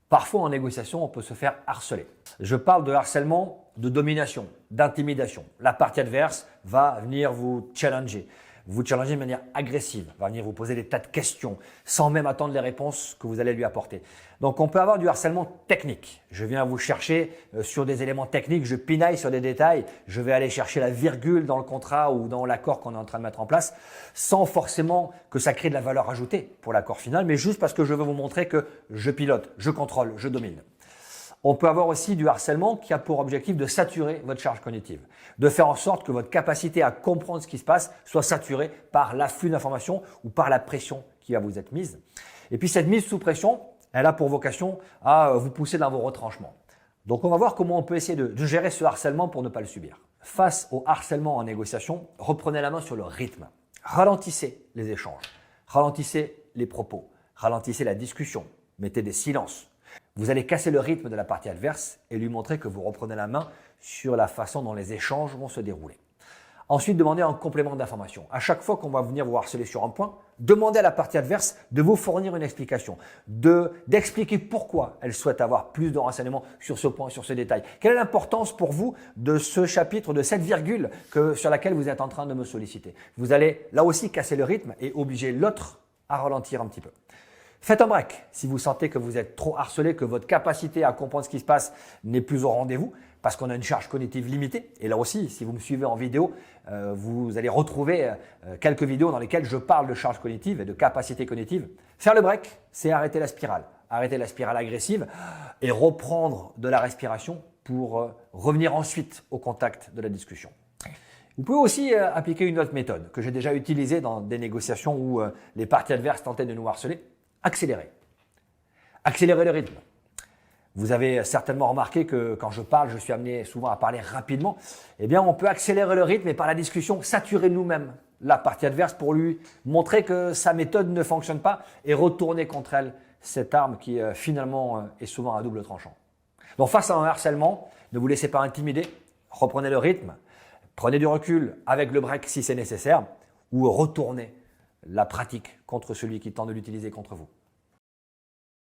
Parfois, en négociation, on peut se faire harceler. Je parle de harcèlement, de domination, d'intimidation. La partie adverse va venir vous challenger de manière agressive, va venir vous poser des tas de questions sans même attendre les réponses que vous allez lui apporter. Donc, on peut avoir du harcèlement technique. Je viens vous chercher sur des éléments techniques, je pinaille sur des détails, je vais aller chercher la virgule dans le contrat ou dans l'accord qu'on est en train de mettre en place sans forcément que ça crée de la valeur ajoutée pour l'accord final, mais juste parce que je veux vous montrer que je pilote, je contrôle, je domine. On peut avoir aussi du harcèlement qui a pour objectif de saturer votre charge cognitive, de faire en sorte que votre capacité à comprendre ce qui se passe soit saturée par l'afflux d'informations ou par la pression qui va vous être mise. Et puis cette mise sous pression, elle a pour vocation à vous pousser dans vos retranchements. Donc on va voir comment on peut essayer de gérer ce harcèlement pour ne pas le subir. Face au harcèlement en négociation, reprenez la main sur le rythme. Ralentissez les échanges, ralentissez les propos, ralentissez la discussion, mettez des silences. Vous allez casser le rythme de la partie adverse et lui montrer que vous reprenez la main sur la façon dont les échanges vont se dérouler. Ensuite, demandez un complément d'information. À chaque fois qu'on va venir vous harceler sur un point, demandez à la partie adverse de vous fournir une explication, d'expliquer pourquoi elle souhaite avoir plus de renseignements sur ce point, sur ce détail. Quelle est l'importance pour vous de ce chapitre, de cette virgule sur laquelle vous êtes en train de me solliciter? Vous allez là aussi casser le rythme et obliger l'autre à ralentir un petit peu. Faites un break si vous sentez que vous êtes trop harcelé, que votre capacité à comprendre ce qui se passe n'est plus au rendez-vous parce qu'on a une charge cognitive limitée. Et là aussi, si vous me suivez en vidéo, vous allez retrouver quelques vidéos dans lesquelles je parle de charge cognitive et de capacité cognitive. Faire le break, c'est arrêter la spirale agressive et reprendre de la respiration pour revenir ensuite au contact de la discussion. Vous pouvez aussi appliquer une autre méthode que j'ai déjà utilisée dans des négociations où les parties adverses tentaient de nous harceler. Accélérer. Accélérer le rythme. Vous avez certainement remarqué que quand je parle, je suis amené souvent à parler rapidement. Eh bien, on peut accélérer le rythme et par la discussion, saturer nous-mêmes la partie adverse pour lui montrer que sa méthode ne fonctionne pas et retourner contre elle cette arme qui finalement est souvent à double tranchant. Donc face à un harcèlement, ne vous laissez pas intimider, reprenez le rythme, prenez du recul avec le break si c'est nécessaire ou retournez la pratique contre celui qui tente de l'utiliser contre vous.